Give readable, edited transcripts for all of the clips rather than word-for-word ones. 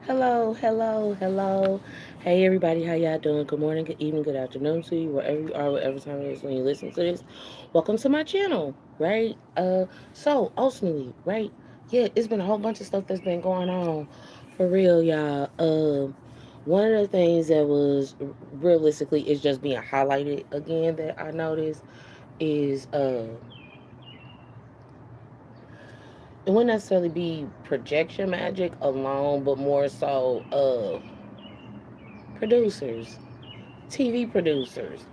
Hello, hello, hello. Hey everybody, how y'all doing? Good morning, good evening, good afternoon to you, wherever you are, whatever time it is when you listen to this. Welcome to my channel, right? So ultimately, right? Yeah, it's been a whole bunch of stuff that's been going on for real, y'all. One of the things that was realistically is just being highlighted again that I noticed is it wouldn't necessarily be projection magic alone, but more so producers, TV producers,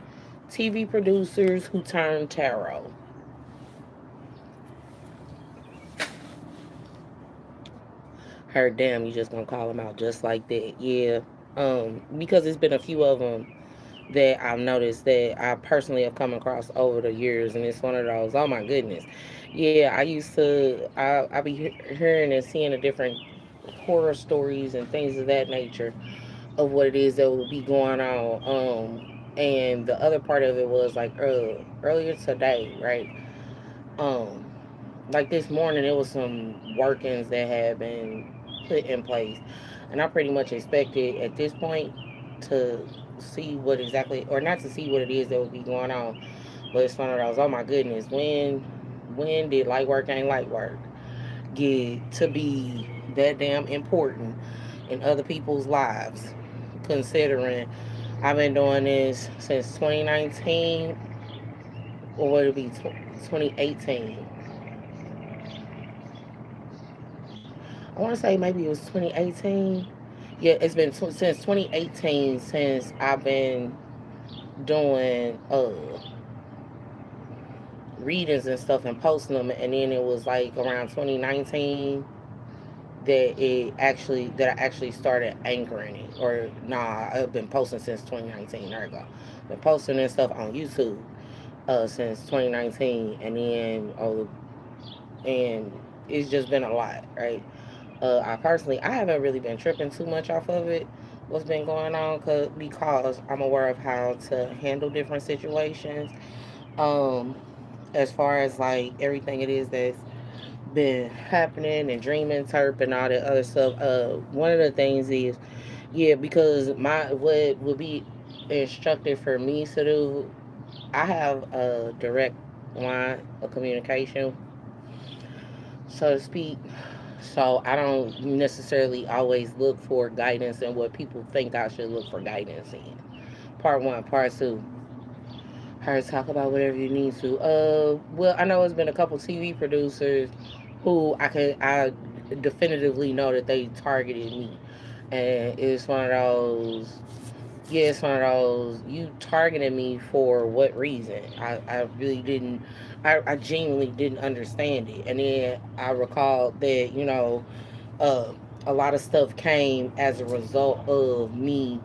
TV producers who turn tarot. Heard, damn, you just gonna call them out just like that? Yeah, because it's been a few of them that I've noticed that I personally have come across over the years, and it's one of those. Oh my goodness, yeah. I used to, I be hearing and seeing the different horror stories and things of that nature of what it is that will be going on. And the other part of it was like earlier today, right? Um, like this morning, it was some workings that had been put in place, and I pretty much expected at this point to see what exactly, or not to see what it is that would be going on. But it's one of those. Oh my goodness, when did light work ain't light work get to be that damn important in other people's lives? Considering I've been doing this since 2019, or would it be 2018? I want to say maybe it was 2018. Yeah, it's been since 2018 since I've been doing readings and stuff and posting them, and then it was like around 2019 that I actually started anchoring it. Or nah, I've been posting since 2019. There we go. Been posting and stuff on YouTube since 2019, and then and it's just been a lot, right? I haven't really been tripping too much off of it. What's been going on? Because I'm aware of how to handle different situations. Um, as far as like everything it is that's been happening and dreaming, terp and all that other stuff. One of the things is, yeah, because my what would be instructed for me to do, I have a direct line of communication, so to speak. So I don't necessarily always look for guidance in what people think I should look for guidance in. Part one, part two. Her talk about whatever you need to. Well, I know it's been a couple TV producers who I definitively know that they targeted me, and it's one of those. Yeah, it's one of those. You targeted me for what reason? I really didn't. I genuinely didn't understand it, and then I recalled that uh, a lot of stuff came as a result of me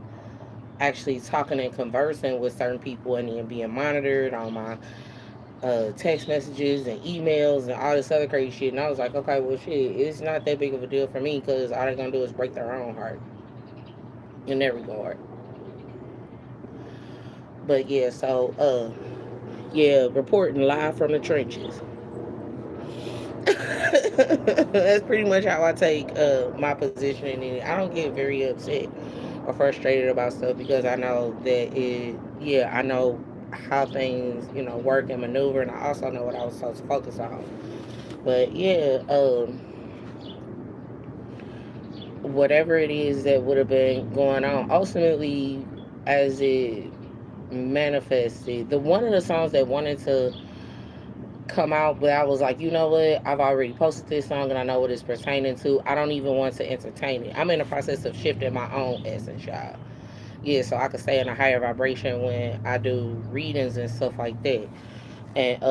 actually talking and conversing with certain people, and then being monitored on my text messages and emails and all this other crazy shit. And I was like, okay, well, shit, it's not that big of a deal for me because all they're gonna do is break their own heart in that regard. But yeah, yeah, reporting live from the trenches. That's pretty much how I take my position in it. I don't get very upset or frustrated about stuff because I know that yeah, I know how things, work and maneuver, and I also know what I was supposed to focus on. But yeah, whatever it is that would have been going on, ultimately, as it manifested, the one of the songs that wanted to come out, but I was like, you know what? I've already posted this song and I know what it's pertaining to. I don't even want to entertain it. I'm in the process of shifting my own essence, y'all. Yeah, so I can stay in a higher vibration when I do readings and stuff like that. And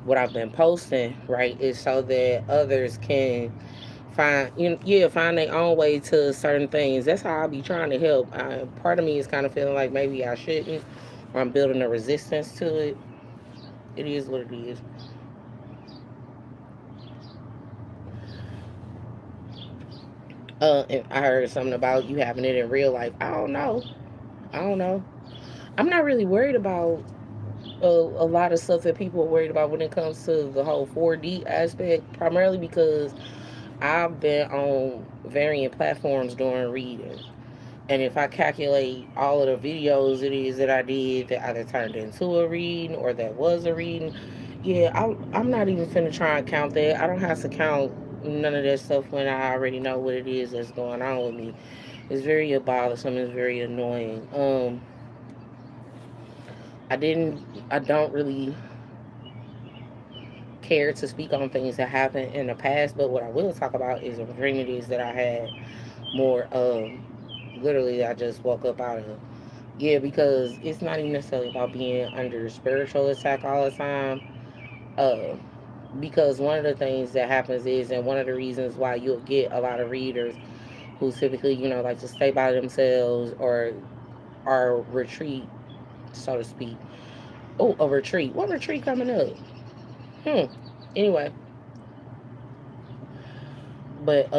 what I've been posting, right, is so that others can find their own way to certain things. That's how I be trying to help. Part of me is kind of feeling like maybe I shouldn't, or I'm building a resistance to it. It is what it is. And I heard something about you having it in real life. I don't know. I don't know. I'm not really worried about a lot of stuff that people are worried about when it comes to the whole 4D aspect, primarily because I've been on varying platforms doing reading. And if I calculate all of the videos it is that I did that either turned into a reading or that was a reading, yeah, I'm not even finna try and count that. I don't have to count none of that stuff when I already know what it is that's going on with me. It's very bothersome. It's very annoying. I didn't. I don't really care to speak on things that happened in the past, but what I will talk about is the dream it is that I had more. Literally, I just woke up out of. Yeah, because it's not even necessarily about being under spiritual attack all the time. Uh, because one of the things that happens is, and one of the reasons why you'll get a lot of readers who typically, like to stay by themselves or are retreat, so to speak. Oh, a retreat. What retreat coming up? Hmm. Anyway, but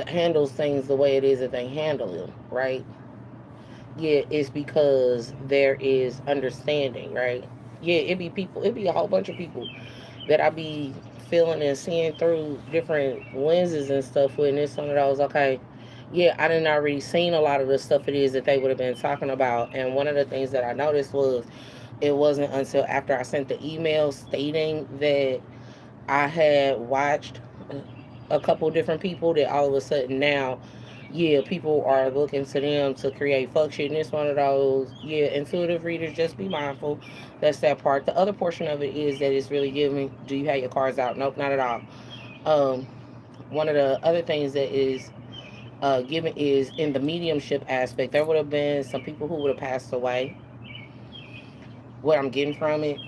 handles things the way it is that they handle them, right? Yeah, it's because there is understanding, right? Yeah, it be a whole bunch of people that I be feeling and seeing through different lenses and stuff with, and it's some of those, okay, yeah, I didn't already seen a lot of the stuff it is that they would have been talking about. And one of the things that I noticed was it wasn't until after I sent the email stating that I had watched a couple different people that all of a sudden now, yeah, people are looking to them to create fuck shit. And it's one of those, yeah, intuitive readers, just be mindful. That's that part. The other portion of it is that it's really giving, do you have your cards out? Nope, not at all. Um, One of the other things that is given is in the mediumship aspect, there would have been some people who would have passed away. What I'm getting from it,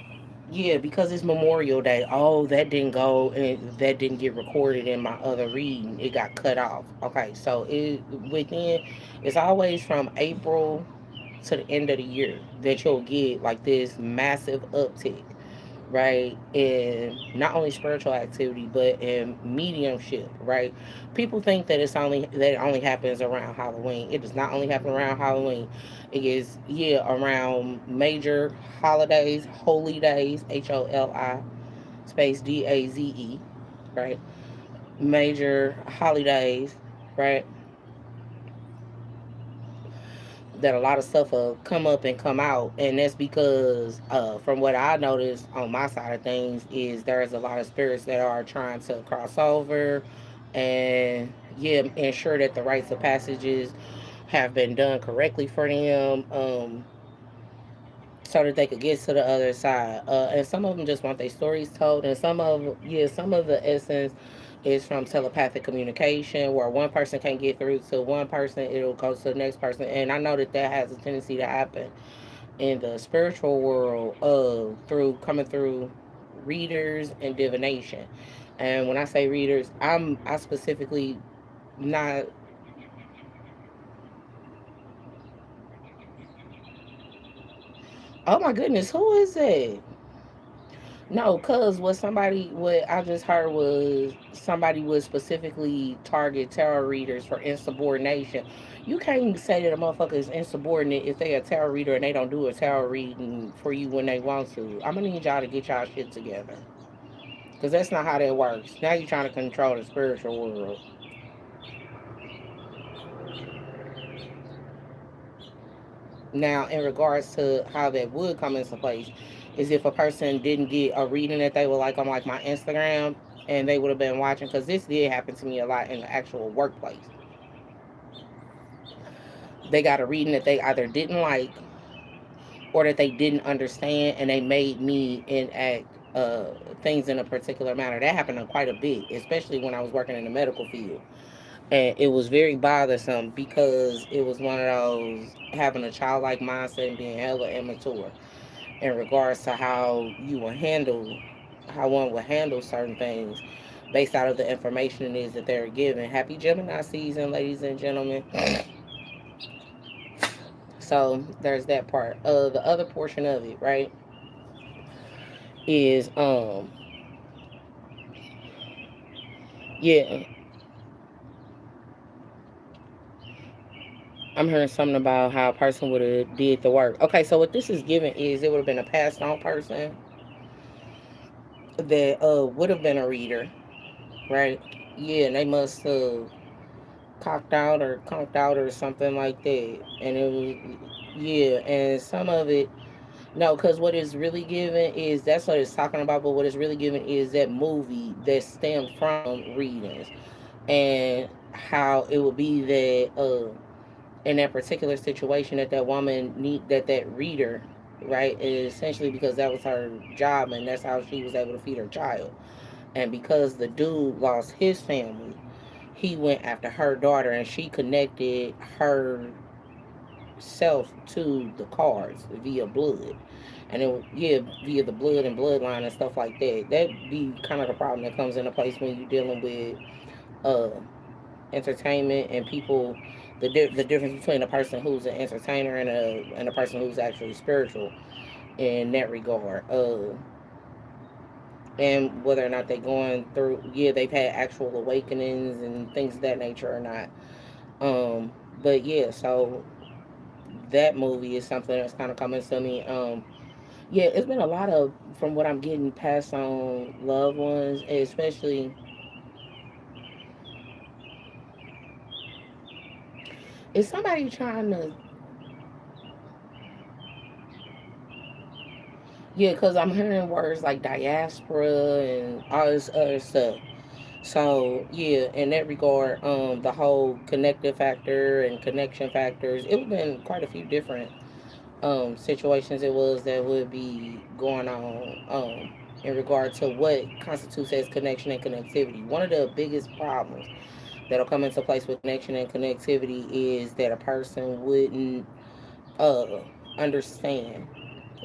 yeah, because it's Memorial Day. Oh, that didn't go and that didn't get recorded in my other reading. It got cut off. Okay, so it's always from April to the end of the year that you'll get like this massive uptick, right? In not only spiritual activity but in mediumship, right? People think that it only happens around Halloween. It does not only happen around Halloween. It is, yeah, around major holidays, holy days, HOLI space DAZE, right? Major holidays, right? That a lot of stuff will come up and come out, and that's because from what I noticed on my side of things is there's a lot of spirits that are trying to cross over and, yeah, ensure that the rites of passages have been done correctly for them, so that they could get to the other side. And some of them just want their stories told, and some of the essence is from telepathic communication, where one person can't get through to one person, it'll go to the next person. And I know that that has a tendency to happen in the spiritual world, through coming through readers and divination. And when I say readers, I specifically not. Oh my goodness, who is it? No, cause what I just heard was somebody would specifically target tarot readers for insubordination. You can't say that a motherfucker is insubordinate if they a tarot reader and they don't do a tarot reading for you when they want to. I'm gonna need y'all to get y'all shit together, cause that's not how that works. Now you're trying to control the spiritual world. Now, in regards to how that would come into place, is if a person didn't get a reading that they would like on like my Instagram, and they would have been watching, because this did happen to me a lot in the actual workplace. They got a reading that they either didn't like or that they didn't understand, and they made me enact things in a particular manner. That happened quite a bit, especially when I was working in the medical field. And it was very bothersome because it was one of those having a childlike mindset and being hella immature in regards to how one would handle certain things based out of the information it is that they're given. Happy Gemini season, ladies and gentlemen. So there's that part. The other portion of it, right, is yeah, I'm hearing something about how a person would have did the work. Okay, so what this is giving is it would have been a passed on person that would have been a reader. right? Yeah, and they must have cocked out or conked out or something like that. And it was, yeah, and some of it, no, because what it's really given is that's what it's talking about, but what it's really given is that movie that stemmed from readings and how it would be that in that particular situation that that woman need that reader, right, is essentially because that was her job and that's how she was able to feed her child. And because the dude lost his family, he went after her daughter and she connected herself to the cards via blood. And it, yeah, via the blood and bloodline and stuff like that. That be kind of the problem that comes into place when you're dealing with uh entertainment and people, the difference between a person who's an entertainer and a person who's actually spiritual in that regard. And whether or not they're going through, yeah, they've had actual awakenings and things of that nature or not. But yeah, so that movie is something that's kind of coming to me. Yeah, it's been a lot of, from what I'm getting passed on loved ones, especially, is somebody trying to, yeah, because I'm hearing words like diaspora and all this other stuff. So yeah, in that regard, the whole connective factor and connection factors, it's been quite a few different situations it was that would be going on in regard to what constitutes as connection and connectivity. One of the biggest problems that'll come into place with connection and connectivity is that a person wouldn't uh understand,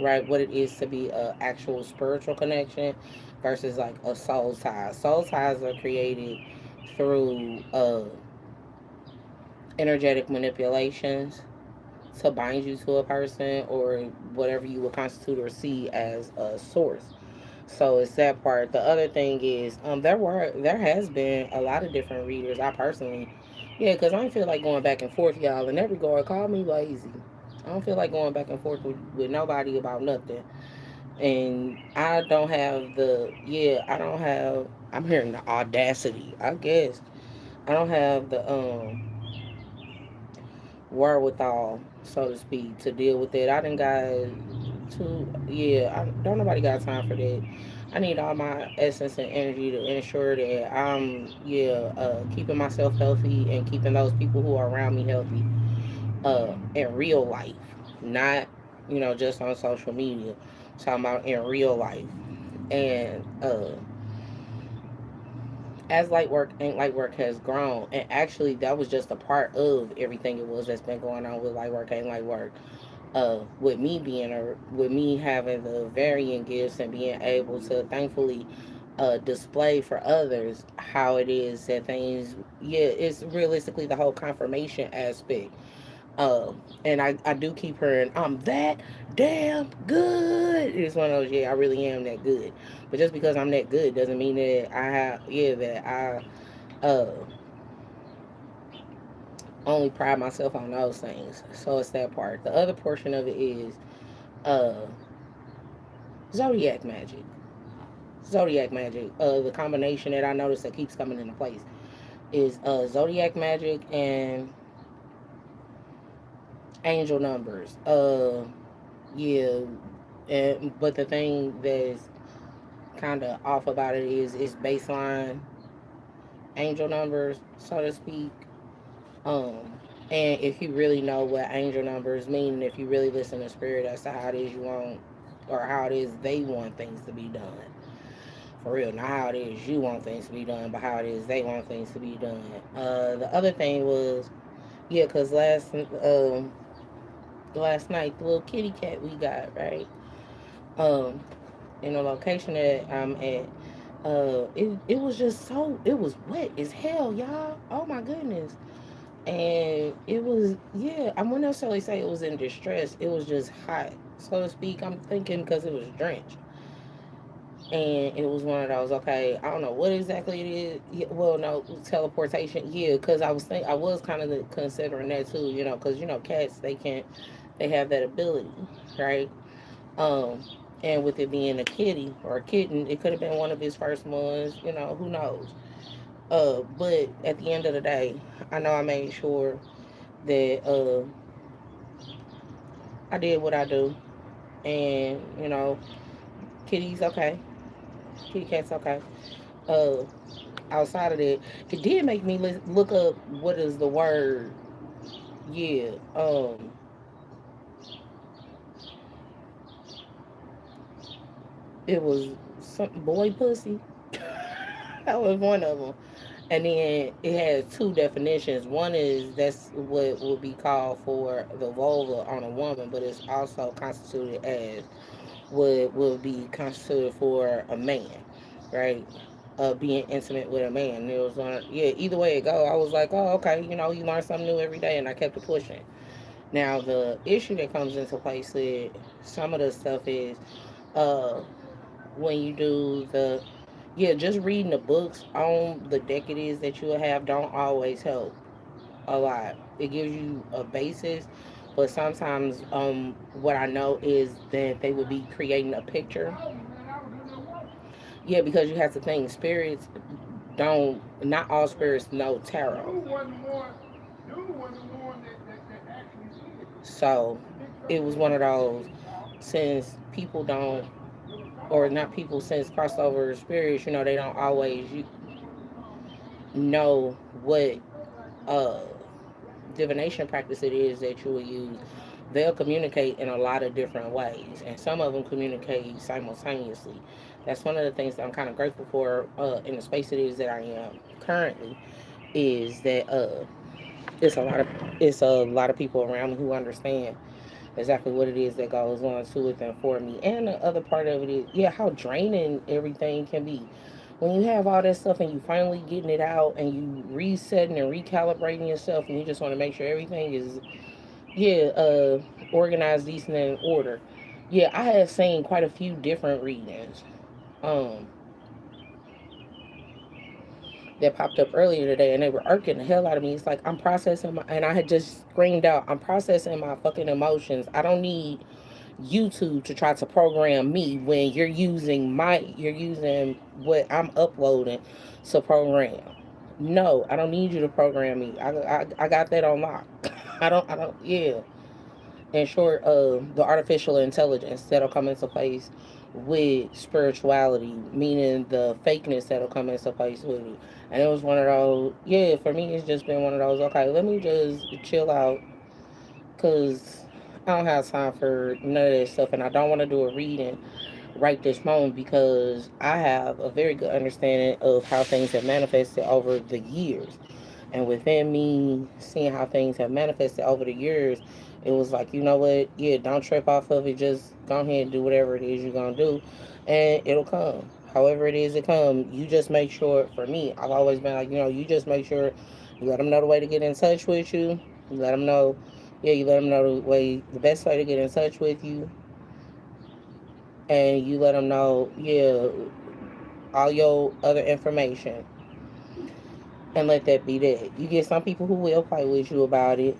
right, what it is to be a actual spiritual connection versus like a soul tie. Soul ties are created through energetic manipulations to bind you to a person or whatever you would constitute or see as a source. So it's that part. The other thing is, there has been a lot of different readers. I personally, yeah, because I don't feel like going back and forth, y'all. In that regard, call me lazy. I don't feel like going back and forth with nobody about nothing. And I don't have I don't have, I'm hearing the audacity, I guess. I don't have the wherewithal, so to speak, to deal with it. I done got I don't nobody got time for that. I need all my essence and energy to ensure that I'm keeping myself healthy and keeping those people who are around me healthy in real life, not just on social media. Talking about in real life. And as light work and light work has grown, and actually that was just a part of everything it was that's been going on with light work and light work. With me with me having the varying gifts and being able to thankfully display for others how it is that things, yeah, it's realistically the whole confirmation aspect. And I do keep hearing, I'm that damn good. It's one of those, yeah, I really am that good. But just because I'm that good doesn't mean that I only pride myself on those things. So it's that part. The other portion of it is uh, zodiac magic. Zodiac magic. The combination that I notice that keeps coming into place is zodiac magic and angel numbers. Yeah, but the thing that's kind of off about it is it's baseline angel numbers, so to speak. And if you really know what angel numbers mean, if you really listen to spirit as to how it is you want, or how it is they want things to be done, for real, not how it is you want things to be done, but how it is they want things to be done. The other thing was, yeah, because last night the little kitty cat we got, right, um, in the location that I'm at, it was just so, it was wet as hell, y'all. Oh my goodness. And it was, yeah, I wouldn't necessarily say it was in distress. It was just hot, so to speak. I'm thinking because it was drenched. And it was one of those, okay, I don't know what exactly it is. Yeah, well, no, teleportation. Yeah, because I was kind of considering that too, because, cats, they have that ability, right? Um, and with it being a kitty or a kitten, it could have been one of his first ones, who knows? But at the end of the day, I know I made sure that I did what I do, and kitty's okay, kitty cat's okay. Uh, Outside of that, it did make me look up what is the word. Yeah, it was something boy pussy. That was one of them. And then it has two definitions. One is that's what would be called for the vulva on a woman, but it's also constituted as what would be constituted for a man, right? Being intimate with a man. And it was on, yeah. Either way it go, I was like, oh, okay. You learn something new every day, and I kept it pushing. Now the issue that comes into place with some of the stuff is, uh, when you do the just reading the books on the decades that you have don't always help a lot. It gives you a basis, but sometimes what I know is that they would be creating a picture. Yeah, because you have to think spirits don't not all spirits know tarot. So it was one of those, since people don't, or not people, since crossover spirits, they don't always know what uh divination practice it is that you will use. They'll communicate in a lot of different ways, and some of them communicate simultaneously. That's one of the things that I'm kind of grateful for in the space it is that I am currently, is that it's a lot of it's a lot of people around me who understand exactly what it is that goes on to it and for me. And the other part of it is, yeah, how draining everything can be. When you have all that stuff and you finally getting it out and you resetting and recalibrating yourself, and you just want to make sure everything is, yeah, organized, decent, and in order. Yeah, I have seen quite a few different readings. Um, that popped up earlier today, and they were irking the hell out of me. It's like I'm processing and I had just screamed out, I'm processing my fucking emotions. I don't need YouTube to try to program me when you're using what I'm uploading to program. No, I don't need you to program me. I got that on lock. I don't yeah. In short, the artificial intelligence that'll come into place with spirituality, meaning the fakeness that'll come into place with it. And it was one of those, yeah, for me, it's just been one of those, okay, let me just chill out, because I don't have time for none of this stuff, and I don't want to do a reading right this moment, because I have a very good understanding of how things have manifested over the years. And within me seeing how things have manifested over the years, it was like, you know what? Yeah, don't trip off of it. Just go ahead and do whatever it is you're going to do, and it'll come. However it is it come, you just make sure, for me, I've always been like, you just make sure you let them know the way to get in touch with you. You let them know, yeah, you let them know the best way to get in touch with you. And you let them know, yeah, all your other information, and let that be that. You get some people who will fight with you about it,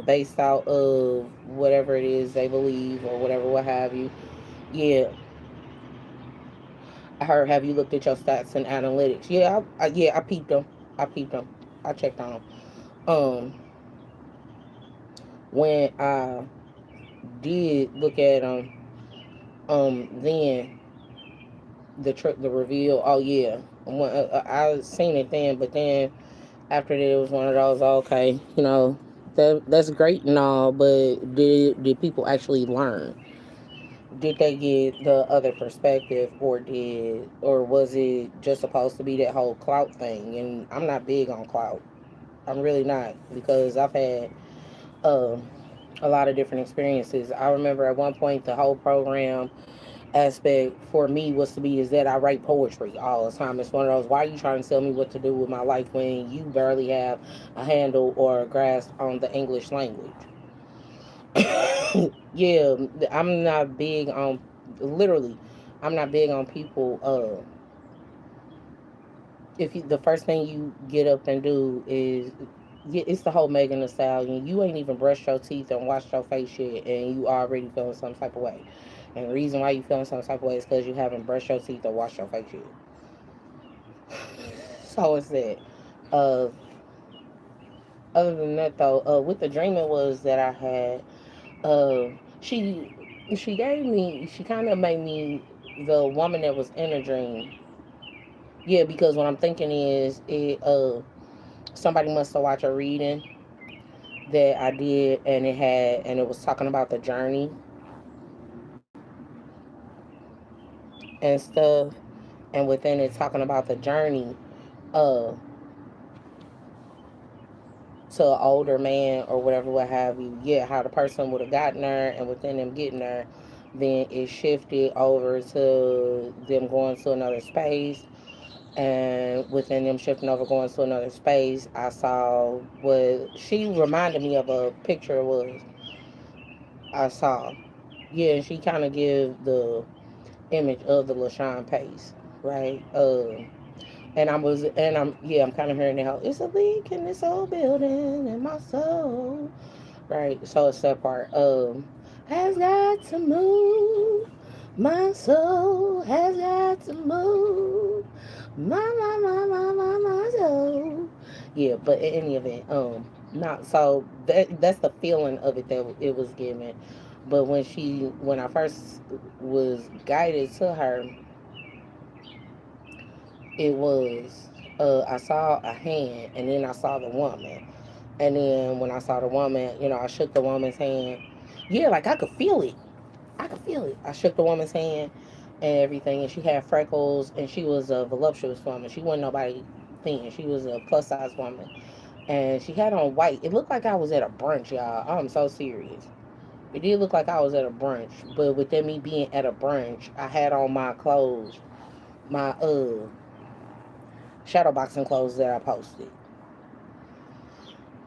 based out of whatever it is they believe or whatever, what have you. Yeah, I heard. Have you looked at your stats and analytics? Yeah, I peeped them. I peeped them. I checked on them. Um, when I did look at them, then the reveal. Oh yeah, I seen it then, but then after that, it was one of those, okay, that's great and all, but did people actually learn? Did they get the other perspective, or was it just supposed to be that whole clout thing? And I'm not big on clout. I'm really not, because I've had um a lot of different experiences. I remember at one point the whole program aspect for me was to be is that I write poetry all the time. It's one of those, why are you trying to tell me what to do with my life when you barely have a handle or a grasp on the English language? Yeah, I'm not big on, literally, I'm not big on people. If you, the first thing you get up and do is, yeah, it's the whole Megan Thee Stallion. You ain't even brushed your teeth and washed your face yet, and you already feeling some type of way. And the reason why you feeling some type of way is because you haven't brushed your teeth or washed your face yet. So it's that. Uh, Other than that, though, with the dream it was that I had, uh, she she gave me, she kind of made me the woman that was in a dream. Yeah, because what I'm thinking is somebody must have watched a reading that I did, and it was talking about the journey and stuff, and within it talking about the journey, uh, to an older man or whatever, what have you. Yeah, how the person would have gotten there, and within them getting there, then it shifted over to them going to another space, and within them shifting over going to another space, I saw what she reminded me of a picture was I saw. Yeah, she kind of give the image of the LaShawn Pace, right? I'm kind of hearing now. It's a leak in this old building in my soul, right? So it's that part. Has got to move. My soul has got to move. My soul. Yeah, but in any event, not so that's the feeling of it that it was given. But when I first was guided to her, it was I saw a hand, and then I saw the woman. And then when I saw the woman, I shook the woman's hand. Yeah, like I could feel it. I could feel it. I shook the woman's hand and everything, and she had freckles, and she was a voluptuous woman. She wasn't nobody thin. She was a plus size woman, and she had on white. It looked like I was at a brunch, y'all. I'm so serious. It did look like I was at a brunch, but with me being at a brunch, I had on my clothes, my shadow boxing clothes that I posted.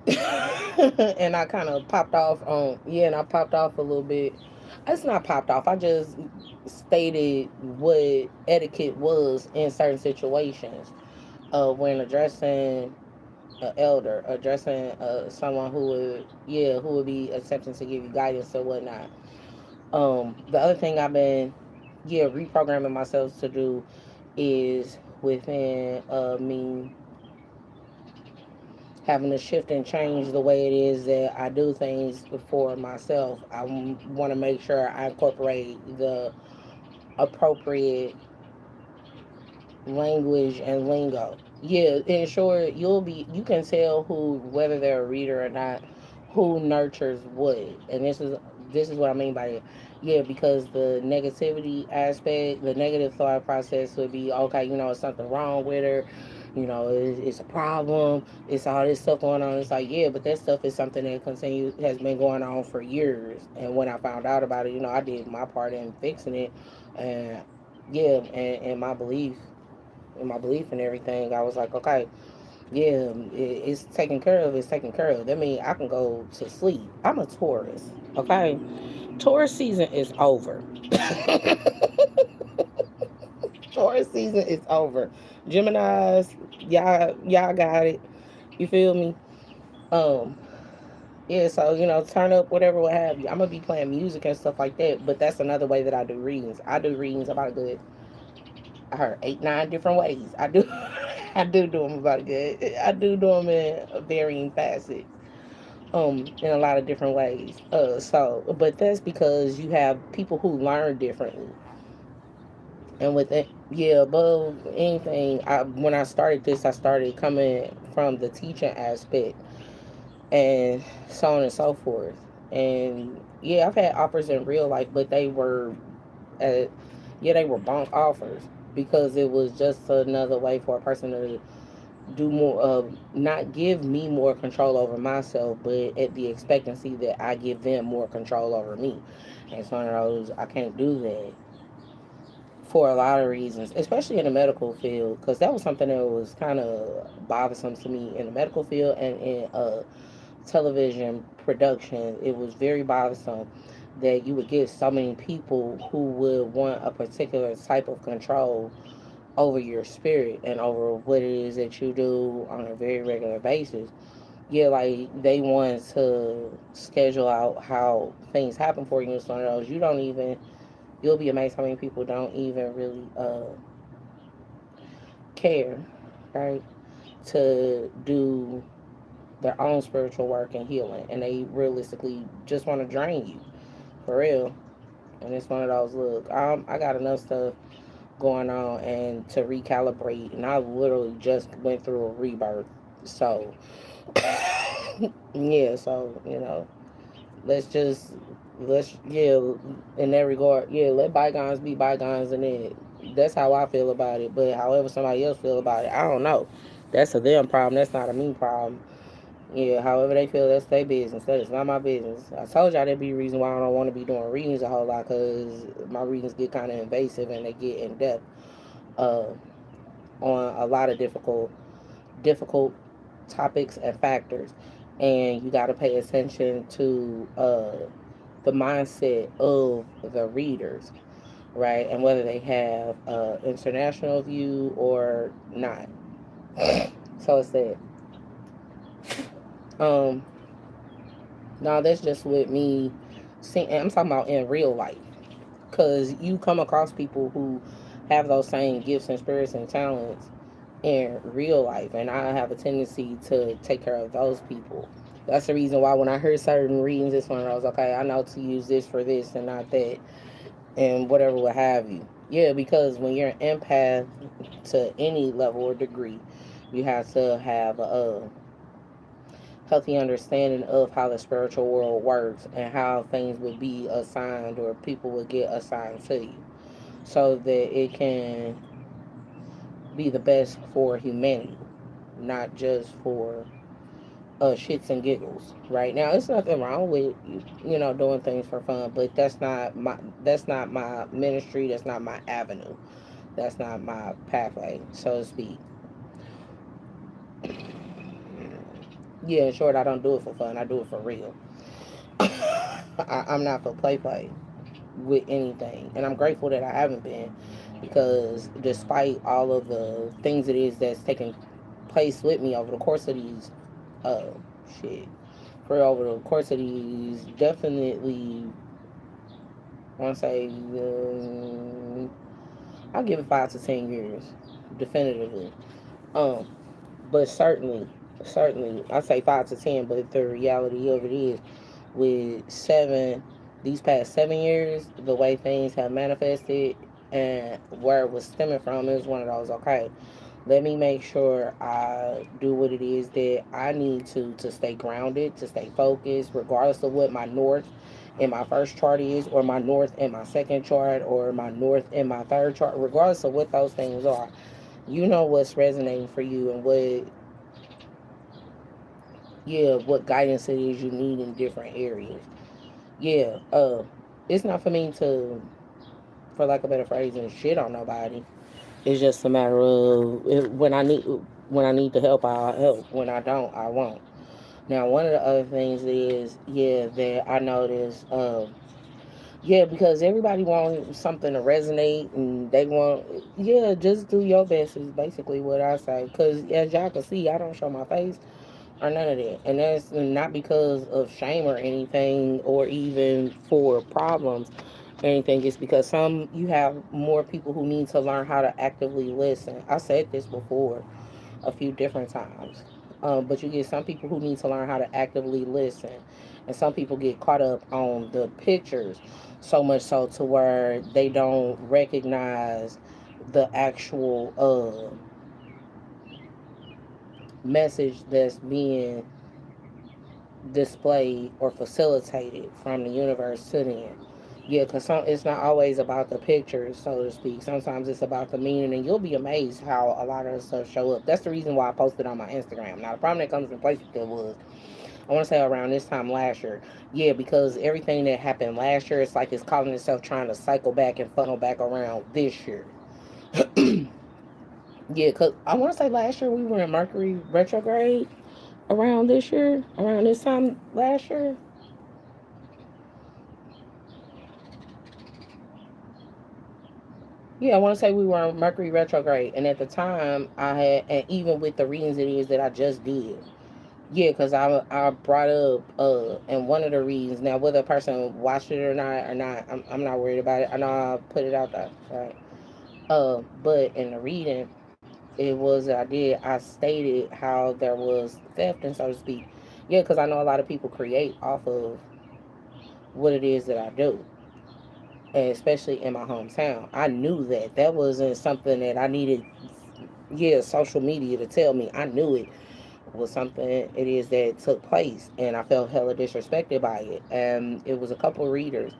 And I kind of popped off on, yeah, and I popped off a little bit. It's not popped off. I just stated what etiquette was in certain situations. When addressing an elder, addressing someone who would be attempting to give you guidance or whatnot. The other thing I've been, reprogramming myself to do is within me having to shift and change the way it is that I do things for myself. I want to make sure I incorporate the appropriate language and lingo. Yeah, and sure you can tell who, whether they're a reader or not, who nurtures what. And this is what I mean by it. Yeah, because the negativity aspect, the negative thought process would be, okay, it's something wrong with her, it's a problem, it's all this stuff going on. It's like, yeah, but that stuff is something that has been going on for years. And when I found out about it, I did my part in fixing it. And yeah, and my belief and everything, I was like, okay, yeah, it's taken care of. It's taken care of. That means I can go to sleep. I'm a Taurus, okay? Taurus season is over. Taurus season is over. Gemini's, y'all got it. You feel me? Um, yeah. So turn up whatever, what have you. I'm gonna be playing music and stuff like that. But that's another way that I do readings. I do readings about a good, I heard 8, 9 different ways. I do, I do them about a good. I do them in varying facets. In a lot of different ways. But that's because you have people who learn differently. And with it, yeah, above anything, when I started this, I started coming from the teaching aspect and so on and so forth. And yeah, I've had offers in real life, but uh, they were bunk offers because it was just another way for a person to do more of, not give me more control over myself, but at the expectancy that I give them more control over me. And so I can't do that for a lot of reasons, especially in the medical field, because that was something that was kind of bothersome to me in the medical field and in television production. It was very bothersome that you would get so many people who would want a particular type of control over your spirit and over what it is that you do on a very regular basis. Yeah, like they want to schedule out how things happen for you and some of those. You'll be amazed how many people don't even really care, right? to do their own spiritual work and healing, and they realistically just want to drain you for real. And it's one of those, look, I got enough stuff going on and to recalibrate, and I literally just went through a rebirth. So yeah, so let's just let's yeah, in that regard, yeah, let bygones be bygones, and then that's how I feel about it. But however somebody else feel about it, I don't know. That's a them problem. That's not a me problem. Yeah, however they feel, that's their business. That is not my business. I told y'all that'd be a reason why I don't want to be doing readings a whole lot, because my readings get kind of invasive and they get in depth uh, on a lot of difficult topics and factors, and you got to pay attention to the mindset of the readers, right, and whether they have international view or not. So it's that. Um, now that's just with me. Seeing, I'm talking about in real life, because you come across people who have those same gifts and spirits and talents in real life, and I have a tendency to take care of those people. That's the reason why when I heard certain readings, this one I was okay. I know to use this for this and not that, and whatever what have you. Yeah, because when you're an empath to any level or degree, you have to have a healthy understanding of how the spiritual world works and how things would be assigned or people would get assigned to you, so that it can be the best for humanity, not just for shits and giggles. Right now, it's nothing wrong with doing things for fun, but that's not my ministry. That's not my avenue. That's not my pathway, so to speak. Yeah, in short, I don't do it for fun. I do it for real. I'm not for play with anything, and I'm grateful that I haven't been, because despite all of the things it is that's taken place with me over the course of these uh shit for over the course of these, definitely I want to say I'll give it 5 to 10 years definitively. um but certainly I say 5 to 10, but the reality of it is, with these past 7 years, the way things have manifested and where it was stemming from, is one of those, okay, let me make sure I do what it is that I need to stay grounded, to stay focused, regardless of what my north in my first chart is, or my north in my second chart, or my north in my third chart. Regardless of what those things are, you know what's resonating for you, and what guidance it is you need in different areas. Yeah, it's not for me to, for lack of a better phrase, and shit on nobody. It's just a matter of when I need the help, I'll help. When I don't, I won't. Now, one of the other things is, yeah, that I noticed, yeah, because everybody wants something to resonate, and they want, yeah, just do your best is basically what I say. Because as y'all can see, I don't show my face or none of that, and that's not because of shame or anything, or even for problems or anything. It's because you have more people who need to learn how to actively listen. I said this before a few different times. But you get some people who need to learn how to actively listen, and some people get caught up on the pictures, so much so to where they don't recognize the actual message that's being displayed or facilitated from the universe to them. Yeah, because it's not always about the pictures, so to speak. Sometimes it's about the meaning, and you'll be amazed how a lot of the stuff show up. That's the reason why I posted on my Instagram. Now, the problem that comes in place with that was, I want to say around this time last year. Yeah, because everything that happened last year, it's like it's calling itself trying to cycle back and funnel back around this year. Yeah, because I want to say last year we were in Mercury retrograde around this year, around this time last year. Yeah, I want to say we were on Mercury retrograde, and at the time I had, and even with the readings it is that I just did, yeah, because I brought up in one of the readings. Now whether a person watched it or not, I'm not worried about it. I know I put it out there, right? But in the reading, it was that I did. I stated how there was theft, and so to speak. Yeah, because I know a lot of people create off of what it is that I do, and especially in my hometown. I knew that that wasn't something that I needed. Yeah, social media to tell me. I knew it was something it is that took place, and I felt hella disrespected by it. And it was a couple of readers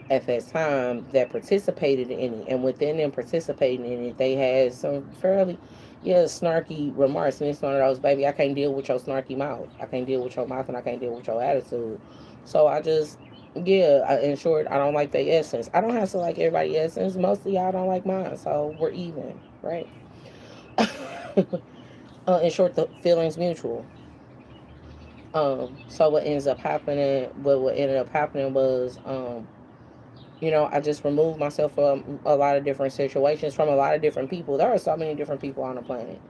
at that time that participated in it, and within them participating in it, they had some fairly, yeah, snarky remarks. And it's one of those, baby, I can't deal with your snarky mouth. I can't deal with your mouth, and I can't deal with your attitude. So I just, yeah, in short, I don't like their essence. I don't have to like everybody's essence. Most of y'all don't like mine, so we're even, right? In short, the feelings mutual. So what ends up happening, what ended up happening was, I just removed myself from a lot of different situations, from a lot of different people. There are so many different people on the planet,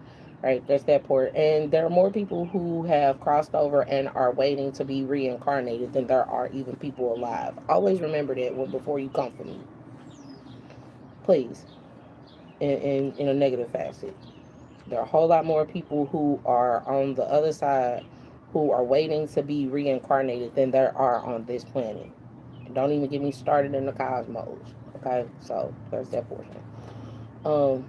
right? That's that part. And there are more people who have crossed over and are waiting to be reincarnated than there are even people alive. Always remember that before you come for me, please, in a negative facet. There are a whole lot more people who are on the other side who are waiting to be reincarnated than there are on this planet. Don't even get me started in the cosmos. Okay, so there's that portion. Um,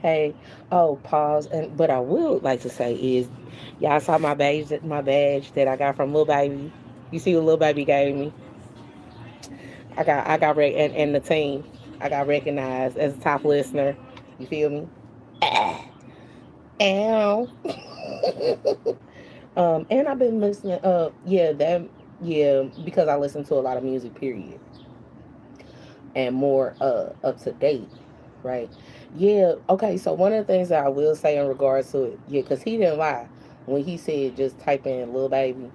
hey, oh, pause. And what I would like to say is, y'all saw my badge that I got from Lil Baby. You see what Lil Baby gave me? And the team. I got recognized as a top listener. You feel me? Ow. And I've been listening. Yeah, because I listen to a lot of music. Period, and more up to date, right? Yeah. Okay. So one of the things that I will say in regards to it, yeah, because he didn't lie when he said just type in Lil Baby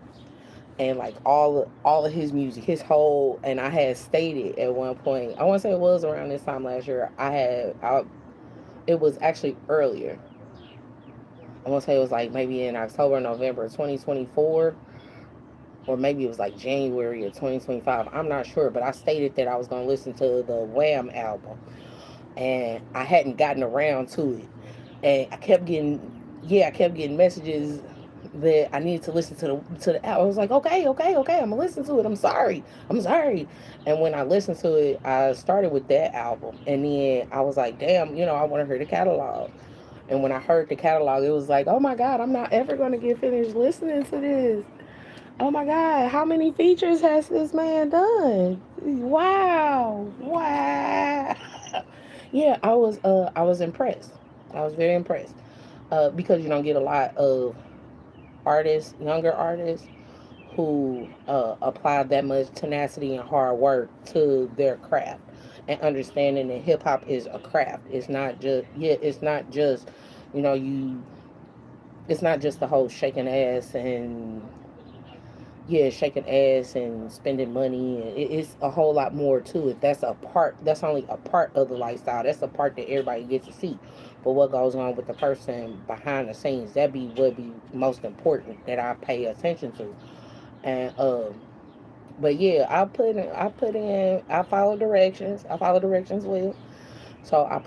and like all of his music, his whole. And I had stated at one point, I want to say it was around this time last year. It was actually earlier. I want to say it was like maybe in October, November 2024, or maybe it was like January of 2025. I'm not sure, but I stated that I was going to listen to the Wham album, and I hadn't gotten around to it. And I kept getting messages that I needed to listen to the album. I was like, okay, okay, okay, I'm gonna listen to it. I'm sorry. And when I listened to it, I started with that album, and then I was like, damn, I want to hear the catalog. And when I heard the catalog, it was like, oh my god, I'm not ever gonna get finished listening to this. Oh my god, how many features has this man done? Wow, wow. Yeah, I was impressed. I was very impressed. Because you don't get a lot of artists, younger artists, who apply that much tenacity and hard work to their craft, and understanding that hip hop is a craft. It's not just, it's not just, you know, you it's not just the whole shaking ass and, yeah, shaking ass and spending money. And it's a whole lot more to it. That's only a part of the lifestyle. That's the part that everybody gets to see. But what goes on with the person behind the scenes, that be what be most important that I pay attention to. And but yeah, I follow directions. I follow directions well. So uh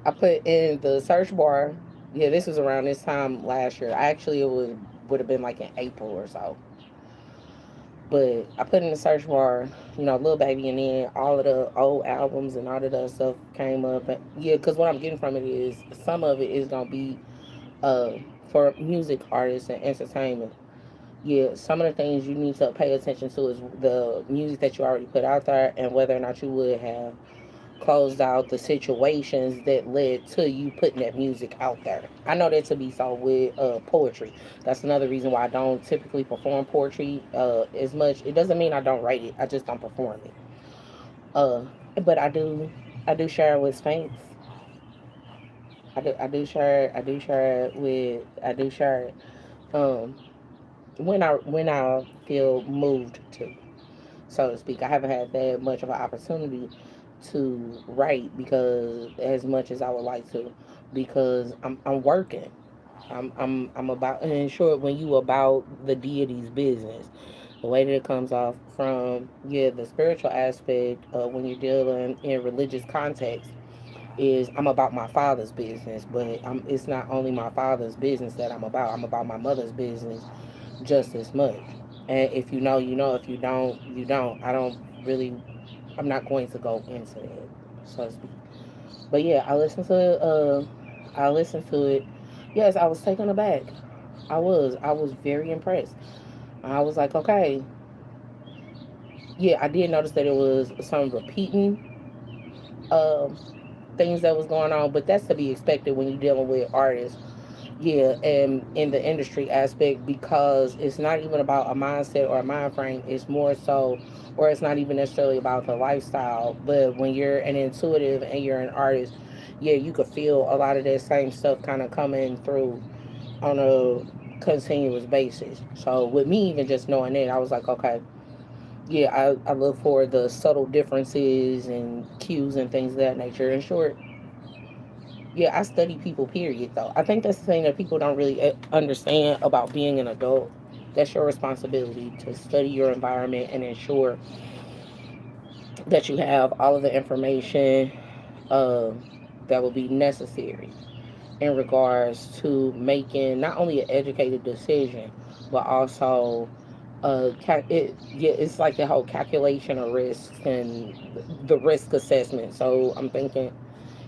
I put in the search bar. Yeah, this was around this time last year. Actually, it would have been like in April or so. But I put in the search bar, Lil Baby, and then all of the old albums and all of that stuff came up. And yeah, because what I'm getting from it is some of it is gonna be uh for music artists and entertainment. Yeah, some of the things you need to pay attention to is the music that you already put out there, and whether or not you would have closed out the situations that led to you putting that music out there. I know that to be so with poetry. That's another reason why I don't typically perform poetry as much. It doesn't mean I don't write it. I just don't perform it. Uh, but I do share it with Spanx. I do share it. Um, when I feel moved to, so to speak. I haven't had that much of an opportunity to write because as much as I would like to, because I'm working. I'm about, and in short, when you about the deity's business, The way that it comes off from, yeah, the spiritual aspect when you're dealing in religious context is I'm about my father's business, but it's not only my father's business that I'm about. I'm about my mother's business just as much. And if you know, you know. If you don't, you don't. I don't really. I'm not going to go into that, so to speak. But yeah, I listened to it. I listened to it. Yes, I was taken aback. I was. I was very impressed. I was like, okay, yeah, I did notice that it was some repeating um, things that was going on, but that's to be expected when you're dealing with artists. Yeah, and in the industry aspect, because it's not even about a mindset or a mind frame. It's more so, or it's not even necessarily about the lifestyle. But when you're an intuitive and you're an artist, yeah, you could feel a lot of that same stuff kind of coming through on a continuous basis. So with me even just knowing that, I was like, okay, yeah, I look for the subtle differences and cues and things of that nature. In short, yeah, I study people, period, though. I think that's the thing that people don't really understand about being an adult. That's your responsibility to study your environment and ensure that you have all of the information uh, that will be necessary in regards to making not only an educated decision, but also yeah, it's like the whole calculation of risks and the risk assessment. So I'm thinking,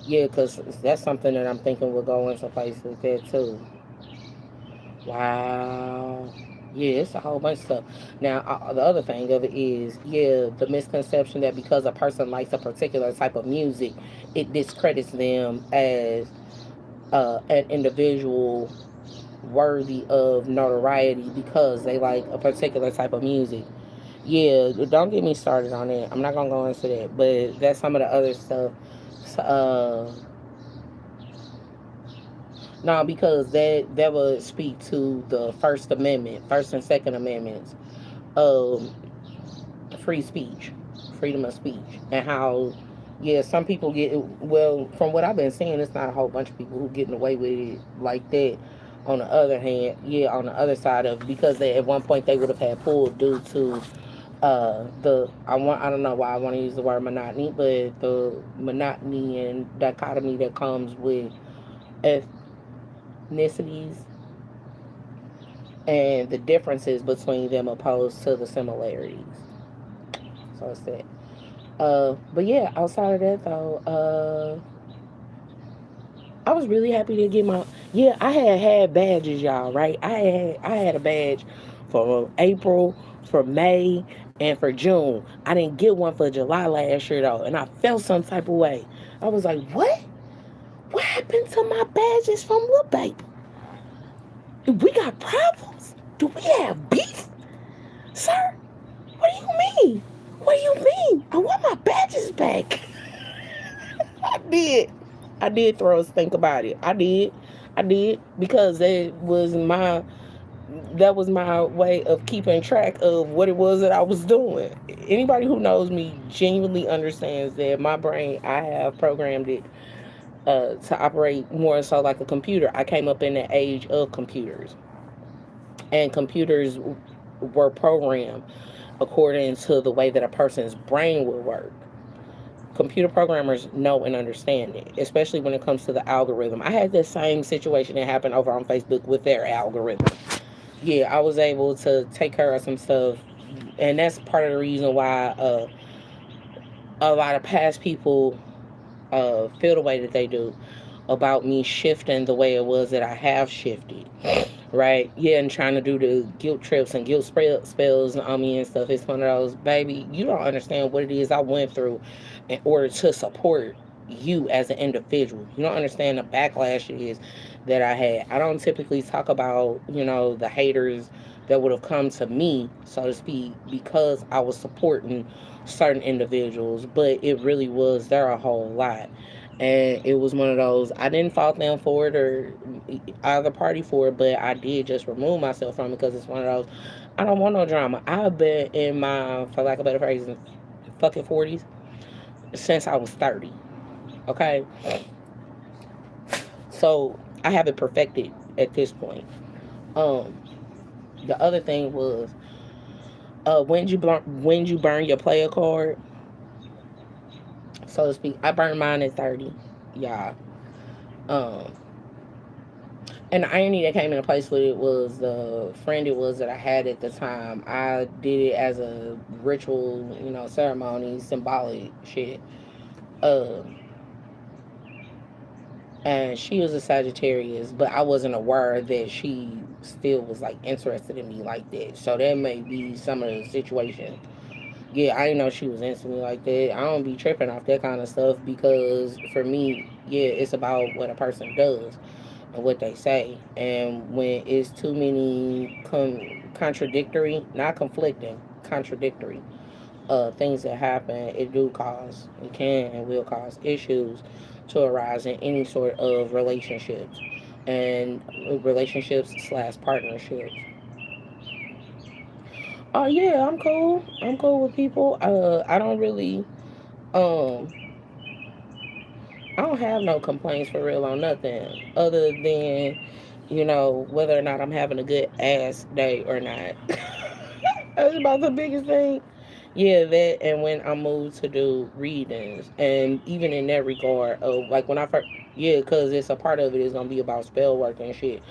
yeah, because that's something that I'm thinking will go into places there too. Wow. Yeah, it's a whole bunch of stuff. Now, the other thing of it is, yeah, the misconception that because a person likes a particular type of music, it discredits them as an individual worthy of notoriety because they like a particular type of music. Yeah, don't get me started on it. I'm not gonna go into that, but that's some of the other stuff. Uh, no, because that would speak to the First Amendment, First and Second Amendments of free speech, freedom of speech, and how, yeah, some people get, well, from what I've been seeing, it's not a whole bunch of people who getting away with it like that. On the other hand, yeah, on the other side of, because they at one point they would have had pulled due to I don't know why I want to use the word monotony, but the monotony and dichotomy that comes with ethnicities and the differences between them opposed to the similarities. So it's that. But yeah, outside of that though, I was really happy to get my, yeah. I had badges, y'all. Right? I had a badge for April, for May, and for June. I didn't get one for July last year though, and I felt some type of way. I was like, what? What happened to my badges from Lil Baby? We got problems? Do we have beef, sir? What do you mean? What do you mean? I want my badges back. I did. I did throw a stink about it. I did. I did because that was my way of keeping track of what it was that I was doing. Anybody who knows me genuinely understands that my brain, I have programmed it to operate more so like a computer. I came up in the age of computers, and computers were programmed according to the way that a person's brain would work. Computer programmers know and understand it, especially when it comes to the algorithm. I had this same situation that happened over on Facebook with their algorithm. Yeah, I was able to take care of some stuff, and that's part of the reason why a lot of past people feel the way that they do about me shifting the way it was that I have shifted. Right? Yeah, and trying to do the guilt trips and guilt spells on me and stuff. It's one of those, baby, you don't understand what it is I went through in order to support you as an individual. You don't understand the backlash it is that I had. I don't typically talk about, the haters that would have come to me, so to speak, because I was supporting certain individuals, but it really was there a whole lot. And it was one of those, I didn't fault them for it or either party for it, but I did just remove myself from it because it's one of those, I don't want no drama. I've been in my, for lack of better phrase, fucking 40s since I was 30. Okay? So I have it perfected at this point. Um, the other thing was, When you burn your player card, so to speak. I burned mine at 30. Yeah. Um, and the irony that came into place with it was the friend it was that I had at the time. I did it as a ritual, ceremony, symbolic shit. Um, and she was a Sagittarius, but I wasn't aware that she still was like interested in me like that. So that may be some of the situation. Yeah, I didn't know she was into me like that. I don't be tripping off that kind of stuff because for me, yeah, it's about what a person does and what they say. And when it's too many contradictory, not conflicting, contradictory things that happen, it can and will cause issues to arise in any sort of relationships and relationships slash partnerships. Oh yeah, I'm cool. I'm cool with people. I don't really um I don't have no complaints for real on nothing other than, whether or not I'm having a good ass day or not. That's about the biggest thing. Yeah, that and when I moved to do readings, and even in that regard, like when I first, yeah, because it's a part of it is gonna be about spell work and shit.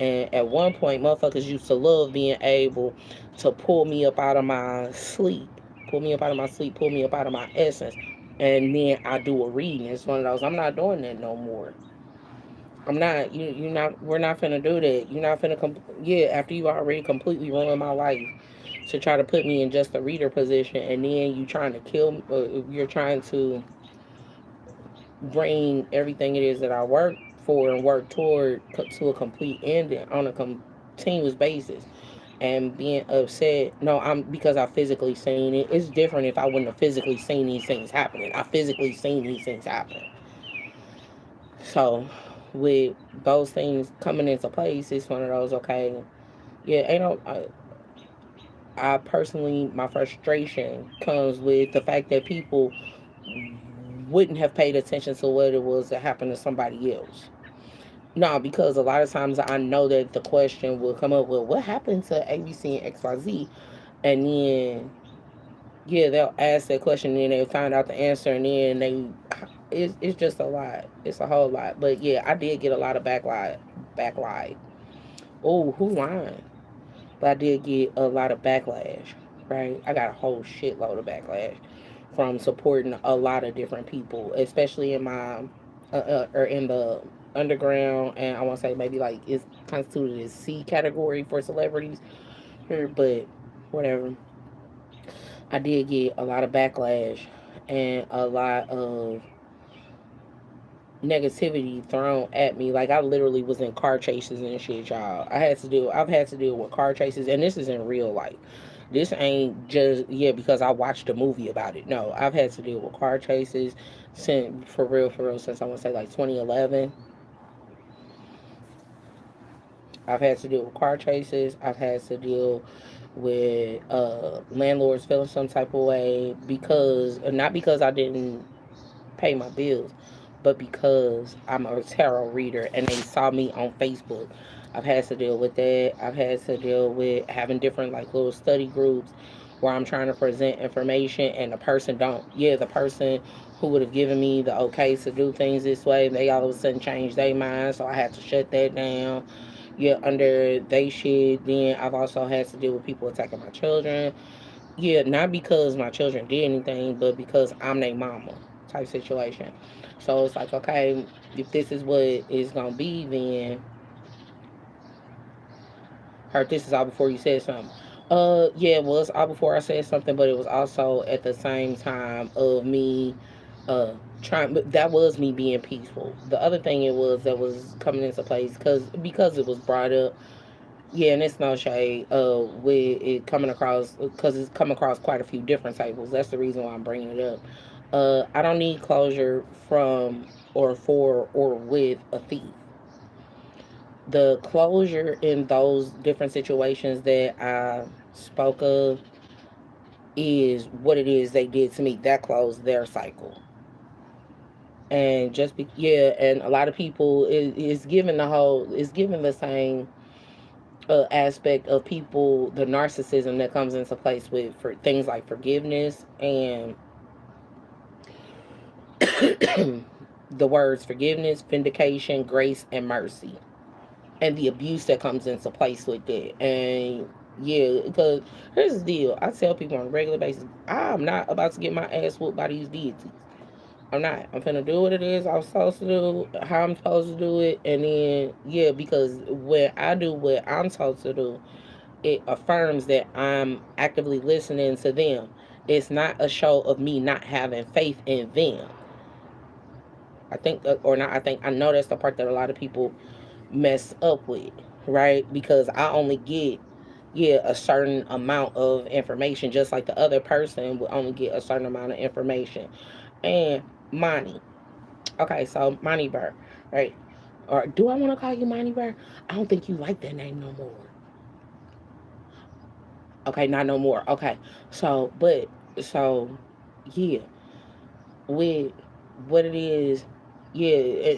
And at one point, motherfuckers used to love being able to pull me up out of my sleep, pull me up out of my sleep, pull me up out of my essence, and then I do a reading. It's one of those. I'm not doing that no more. I'm not. You not. We're not finna do that. You're not finna. Yeah, after you already completely ruined my life to try to put me in just a reader position, and then you trying to kill. You're trying to bring everything it is that I work for and work toward to a complete ending on a continuous basis. And being upset, no, I'm because I physically seen it. It's different if I wouldn't have physically seen these things happening. I physically seen these things happen. So, with those things coming into place, it's one of those. Okay, yeah, ain't no. I personally, my frustration comes with the fact that people wouldn't have paid attention to what it was that happened to somebody else. No, because a lot of times I know that the question will come up with what happened to ABC and XYZ, and then yeah, they'll ask that question and then they'll find out the answer, and then it's just a lot. It's a whole lot. But yeah, I did get a lot of backlight. Oh, who lying? But I did get a lot of backlash, right? I got a whole shitload of backlash from supporting a lot of different people, especially in my or in the underground, and I want to say maybe like it's constituted as C category for celebrities here, but whatever. I did get a lot of backlash and a lot of negativity thrown at me. Like I literally was in car chases and shit, y'all. I've had to deal with car chases, and this is in real life. This ain't just because I watched a movie about it. No, I've had to deal with car chases since for real since I want to say like 2011. I've had to deal with car chases. I've had to deal with landlords feeling some type of way because not because I didn't pay my bills, but because I'm a tarot reader and they saw me on Facebook. I've had to deal with that. I've had to deal with having different like little study groups where I'm trying to present information and the person don't. Yeah, the person who would have given me the okay to do things this way, they all of a sudden changed their mind, so I had to shut that down. Yeah, under they shit. Then I've also had to deal with people attacking my children. Yeah, not because my children did anything, but because I'm their mama type situation. So it's like, okay, if this is what it's gonna be, then heard this is all before you said something. Yeah, it was all before I said something, but it was also at the same time of me trying. But that was me being peaceful. The other thing it was that was coming into place because it was brought up. Yeah, and it's no shade. With it coming across because it's come across quite a few different tables. That's the reason why I'm bringing it up. I don't need closure from or for or with a thief. The closure in those different situations that I spoke of is what it is they did to me. That closed their cycle. And yeah, and a lot of people is given the whole is given the same aspect of people, the narcissism that comes into place with for things like forgiveness and the words forgiveness, vindication, grace, and mercy, and the abuse that comes into place with it. And yeah, because here's the deal: I tell people on a regular basis, I'm not about to get my ass whooped by these deities. I'm not. I'm gonna do what it is I'm supposed to do, how I'm supposed to do it, and then yeah, because when I do what I'm supposed to do, it affirms that I'm actively listening to them. It's not a show of me not having faith in them. I think, or not. I think I know that's the part that a lot of people mess up with, right? Because I only get a certain amount of information, just like the other person would only get a certain amount of information. And money. Okay, so Money Burr, right? Or do I want to call you Money Burr? I don't think you like that name no more. Okay, not no more. Okay, so so yeah, with what it is, yeah.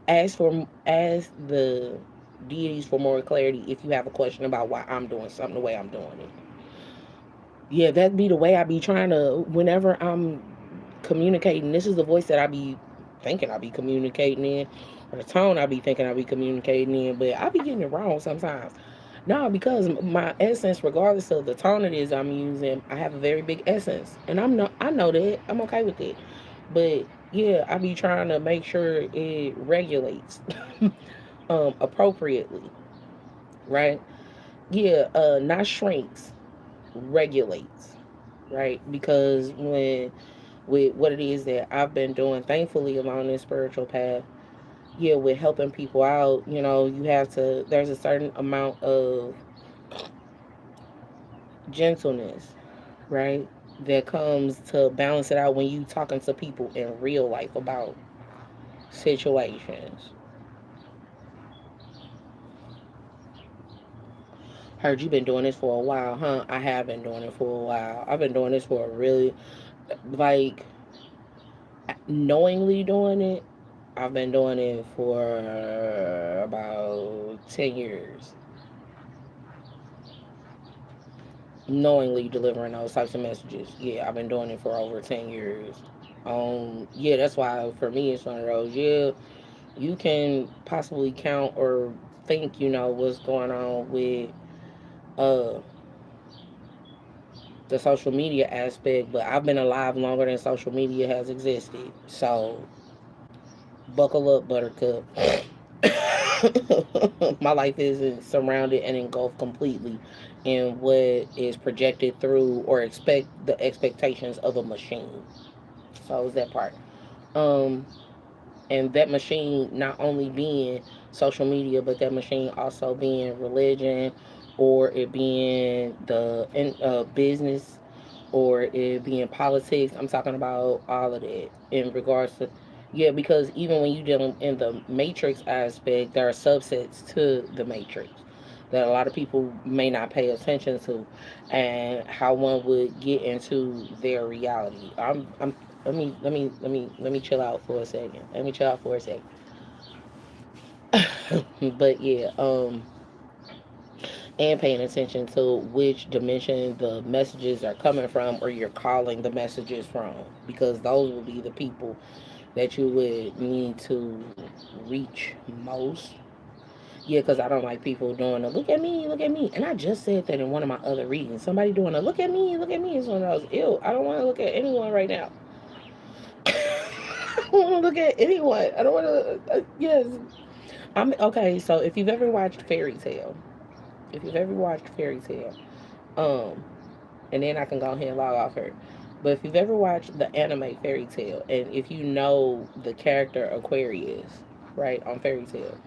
Ask the deities for more clarity if you have a question about why I'm doing something the way I'm doing it. Yeah, that be the way I be trying to whenever I'm communicating. This is the voice that I be thinking I be communicating in, or the tone I be thinking I be communicating in, but I be getting it wrong sometimes. No, because my essence, regardless of the tone it is I'm using, I have a very big essence, and I know that I'm okay with it. But yeah, I be trying to make sure it regulates appropriately, right? Yeah, not shrinks, regulates, right? Because when with what it is that I've been doing, thankfully along this spiritual path, yeah, with helping people out, you have to. There's a certain amount of gentleness, right? That comes to balance it out when you talking to people in real life about situations. Heard you been doing this for a while, huh? I have been doing it for a while. I've been doing this for a really, like, knowingly doing it. I've been doing it for about 10 years. Knowingly delivering those types of messages. Yeah, I've been doing it for over 10 years. Yeah, that's why for me it's one of those. Yeah, you can possibly count or think you know what's going on with uh the social media aspect, but I've been alive longer than social media has existed. So buckle up, Buttercup. My life isn't surrounded and engulfed completely in what is projected through or expect the expectations of a machine. So is that part. Um, and that machine not only being social media, but that machine also being religion, or it being the business, or it being politics. I'm talking about all of that in regards to, yeah, because even when you deal in the matrix aspect, there are subsets to the matrix that a lot of people may not pay attention to, and how one would get into their reality. I'm let me chill out for a second. Let me chill out for a second. But yeah, and paying attention to which dimension the messages are coming from, or you're calling the messages from, because those will be the people that you would need to reach most. Yeah, because I don't like people doing a look at me. And I just said that in one of my other readings. Somebody doing a look at me is one of those, ew, I don't want to look at anyone right now. I don't want to look at anyone. I don't want to, yes. I'm okay. So if you've ever watched Fairy Tale, if you've ever watched Fairy Tale, um, and then I can go ahead and log off her. But if you've ever watched the anime Fairy Tale, and if you know the character Aquarius, right, on Fairy Tale,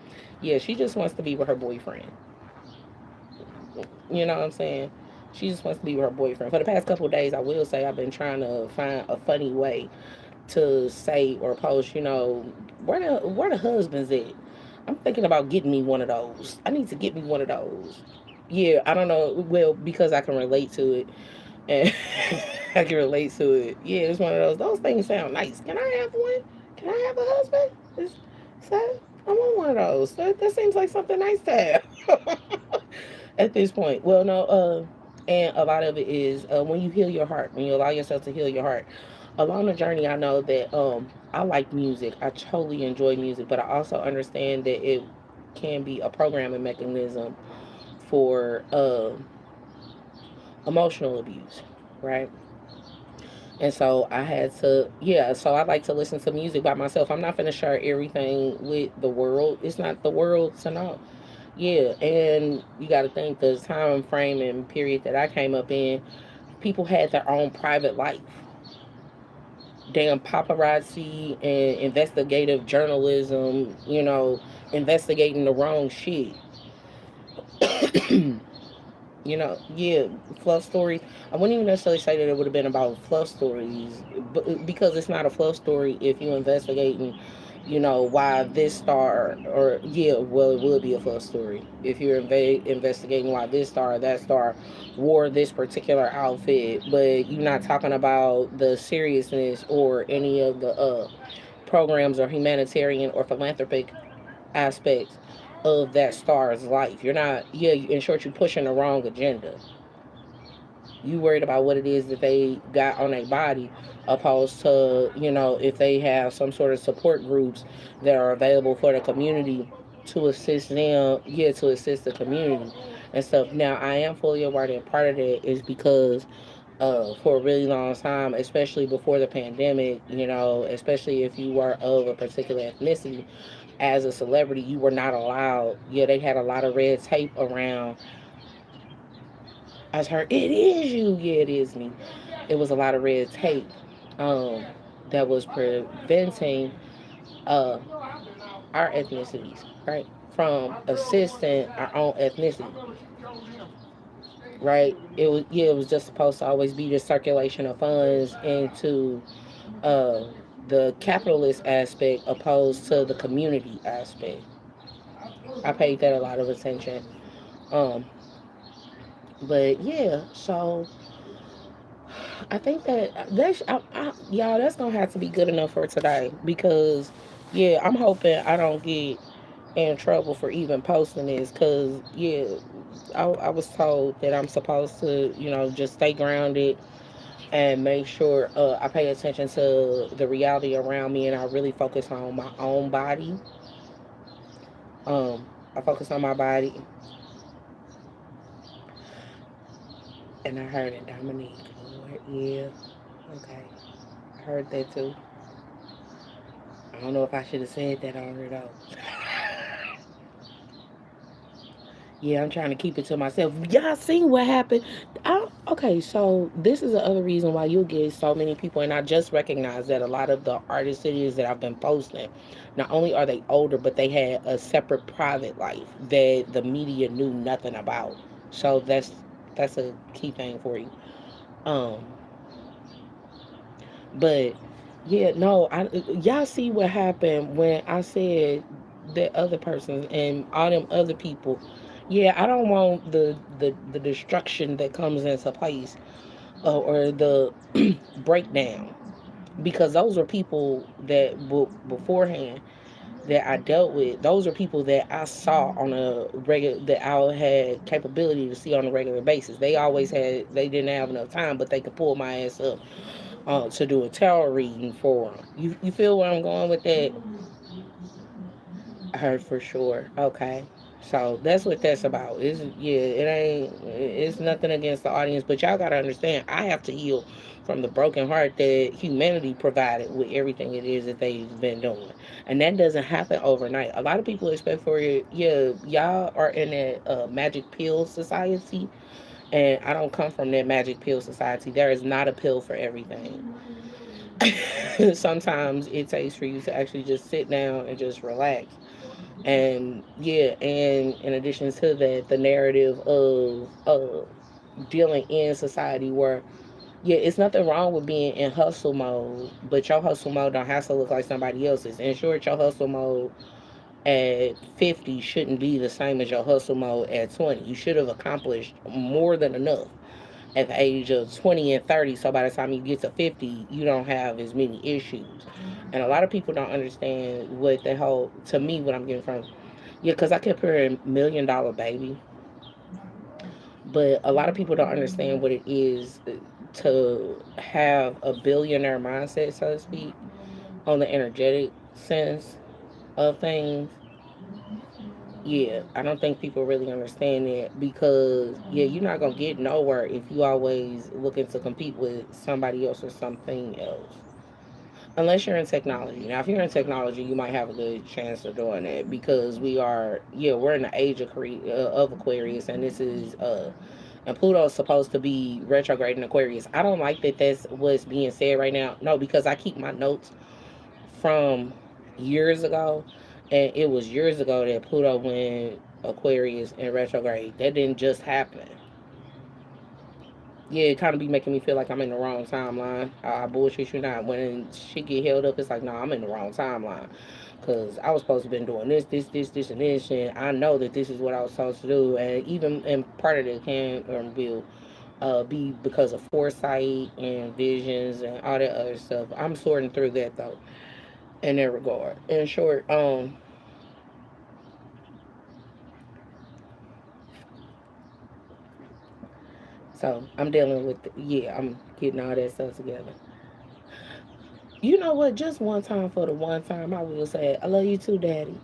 yeah, she just wants to be with her boyfriend. You know what I'm saying? She just wants to be with her boyfriend. For the past couple of days, I will say I've been trying to find a funny way to say or post, where the husbands at? I'm thinking about getting me one of those. I need to get me one of those. Yeah, I don't know. Well, because I can relate to it, and I can relate to it. Yeah, it's one of those. Those things sound nice. Can I have one? Can I have a husband? Is that? I want one of those. That seems like something nice to have at this point. Well, no, and a lot of it is when you heal your heart, when you allow yourself to heal your heart. Along the journey, I know that I like music. I totally enjoy music, but I also understand that it can be a programming mechanism for emotional abuse, right? And so I had to, yeah, so I like to listen to music by myself. I'm not going to share everything with the world. It's not the world to know. Yeah, and you got to think the time frame and period that I came up in, people had their own private life. Damn paparazzi and investigative journalism, investigating the wrong shit. Yeah, fluff stories. I wouldn't even necessarily say that it would have been about fluff stories, but because it's not a fluff story if you investigating, why this star or yeah, well, it would be a fluff story if you're investigating why this star or that star wore this particular outfit, but you're not talking about the seriousness or any of the programs or humanitarian or philanthropic aspects of that star's life. You're not, yeah, in short, you're pushing the wrong agenda. You worried about what it is that they got on their body, opposed to, if they have some sort of support groups that are available for the community to assist them, yeah, to assist the community and stuff. Now, I am fully aware that part of that is because for a really long time, especially before the pandemic, especially if you were of a particular ethnicity, as a celebrity, you were not allowed. Yeah, they had a lot of red tape around. I heard it is you. Yeah, it is me. It was a lot of red tape um, that was preventing uh, our ethnicities, right, from assisting our own ethnicity, right? It was yeah, it was just supposed to always be the circulation of funds into uh, the capitalist aspect opposed to the community aspect. I paid that a lot of attention. Um, but yeah, so I think y'all, that's gonna have to be good enough for today because, yeah, I'm hoping I don't get in trouble for even posting this because, yeah, I was told that I'm supposed to, just stay grounded and make sure I pay attention to the reality around me and I really focus on my own body. I focus on my body, and I heard it, Dominique. Lord, yeah, okay, I heard that too. I don't know if I should have said that on her though. Yeah, I'm trying to keep it to myself. Y'all seen what happened? Okay, so this is the other reason why you'll get so many people, and I just recognize that a lot of the artist videos that I've been posting, not only are they older, but they had a separate private life that the media knew nothing about. So that's a key thing for you. Um, but yeah, no, y'all see what happened when I said that other persons and all them other people. Yeah, I don't want the destruction that comes into place or the breakdown because those are people that beforehand that I dealt with. Those are people that I saw on a regular that I had capability to see on a regular basis. They didn't have enough time, but they could pull my ass up to do a tarot reading for them. You feel where I'm going with that? I heard for sure. Okay. So that's what that's about. It's nothing against the audience, but y'all gotta understand I have to heal from the broken heart that humanity provided with everything it is that they've been doing. And that doesn't happen overnight. A lot of people expect for it, yeah, y'all are in that magic pill society, and I don't come from that magic pill society. There is not a pill for everything. Sometimes it takes for you to actually just sit down and just relax. And yeah, and in addition to that, the narrative of dealing in society where yeah, it's nothing wrong with being in hustle mode, but your hustle mode don't have to look like somebody else's. And sure, your hustle mode at 50 shouldn't be the same as your hustle mode at 20. You should have accomplished more than enough at the age of 20 and 30. So by the time you get to 50, you don't have as many issues. And a lot of people don't understand what the whole, to me, what I'm getting from, yeah, because I kept hearing $1 million baby. But a lot of people don't understand what it is to have a billionaire mindset, so to speak, on the energetic sense of things. Yeah, I don't think people really understand it because yeah, you're not gonna get nowhere if you always looking to compete with somebody else or something else. Unless you're in technology. Now, if you're in technology, you might have a good chance of doing that because we're in the age of Aquarius, and this is and Pluto's supposed to be retrograde in Aquarius. I don't like that that's what's being said right now. No, because I keep my notes from years ago, and it was years ago that Pluto went Aquarius in retrograde. That didn't just happen. Yeah, it kind of be making me feel like I'm in the wrong timeline. I bullshit you not. When shit get held up, it's like, no, I'm in the wrong timeline. Because I was supposed to have been doing this, and this, and I know that this is what I was supposed to do. And even, and part of it can or will be because of foresight and visions and all that other stuff. I'm sorting through that, though, in that regard. In short, so I'm dealing with, yeah, I'm getting all that stuff together. You know what? Just one time for the one time, I will say, I love you too, Daddy.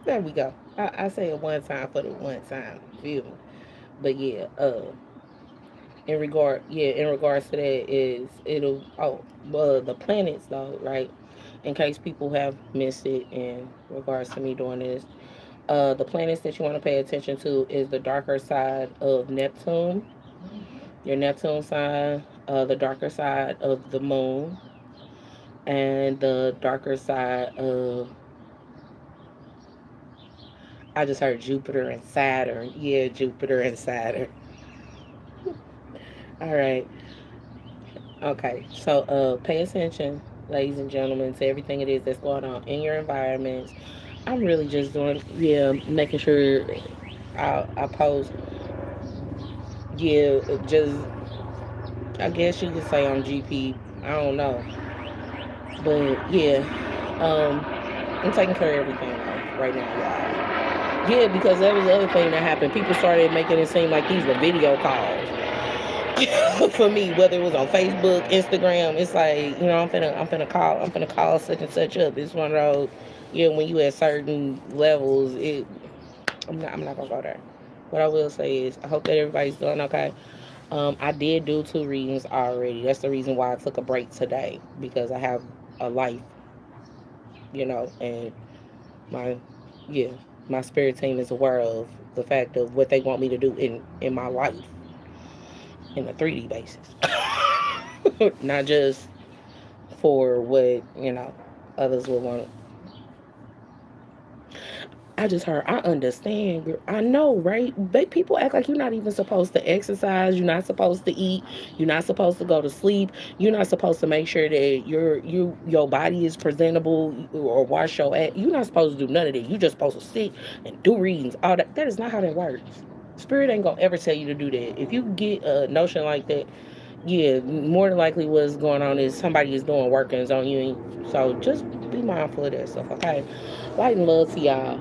There we go. I say it one time for the one time. Feel me? But yeah, in regards to that is it'll the planets though, right? In case people have missed it in regards to me doing this, the planets that you want to pay attention to is the darker side of Neptune, your Neptune sign, the darker side of the moon, and the darker side of, I just heard Jupiter and Saturn. Yeah, Jupiter and Saturn. All right. Okay. So pay attention, ladies and gentlemen, to everything it is that's going on in your environments. I'm really just doing, yeah, making sure I post, yeah, just, I guess you could say I'm GP. I don't know. But yeah, um, I'm taking care of everything right now, y'all. Yeah, because that was the other thing that happened. People started making it seem like these were video calls. For me, whether it was on Facebook, Instagram, it's like, I'm finna call such and such up. It's one of those, yeah, when you at certain levels, I'm not gonna go there. What I will say is, I hope that everybody's doing okay. I did do 2 readings already. That's the reason why I took a break today because I have a life, and my, yeah, my spirit team is aware of the fact of what they want me to do in my life in a 3D basis. Not just for what others would want. I just heard, I understand. I know, right? People act like you're not even supposed to exercise. You're not supposed to eat. You're not supposed to go to sleep. You're not supposed to make sure that your body is presentable or wash your ass. You're not supposed to do none of that. You're just supposed to sit and do readings. All that. That is not how that works. Spirit ain't gonna ever tell you to do that. If you get a notion like that, yeah, more than likely what's going on is somebody is doing workings on you. So just be mindful of that stuff, okay? Light and love to y'all.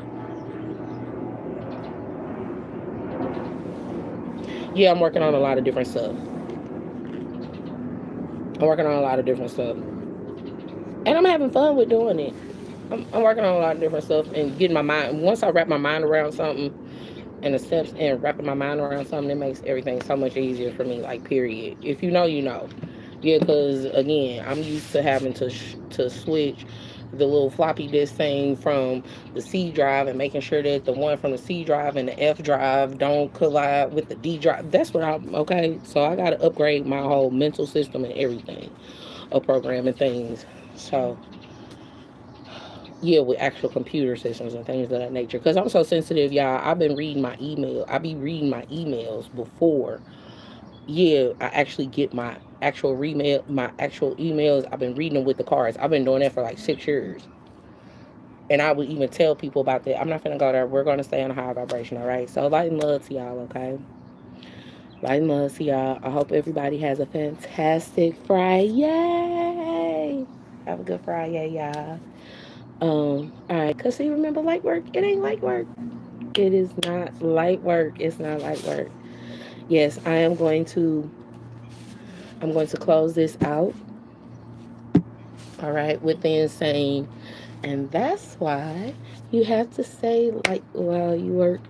Yeah, I'm working on a lot of different stuff. I'm working on a lot of different stuff. And I'm having fun with doing it. I'm working on a lot of different stuff and getting my mind. Once I wrap my mind around something and the steps and wrapping my mind around something, it makes everything so much easier for me. Like, period. If you know, you know. Yeah, because again, I'm used to having to switch the little floppy disk thing from the C drive and making sure that the one from the C drive and the F drive don't collide with the D drive. That's what I'm okay. So I got to upgrade my whole mental system and everything of programming things. So yeah, with actual computer systems and things of that nature. Because I'm so sensitive, y'all. I've been reading my email. I be reading my emails before. Yeah, I actually get my actual emails. I've been reading them with the cards. I've been doing that for like 6 years. And I would even tell people about that. I'm not gonna go there. We're gonna stay on a high vibration, all right? So light and love to y'all, okay? Light and love to y'all. I hope everybody has a fantastic Friday. Have a good Friday, y'all. All right, cause see, remember, light work. It ain't light work. It is not light work. It's not light work. Yes, I am going to. I'm going to close this out. All right, with the insane, and that's why you have to say like while you work.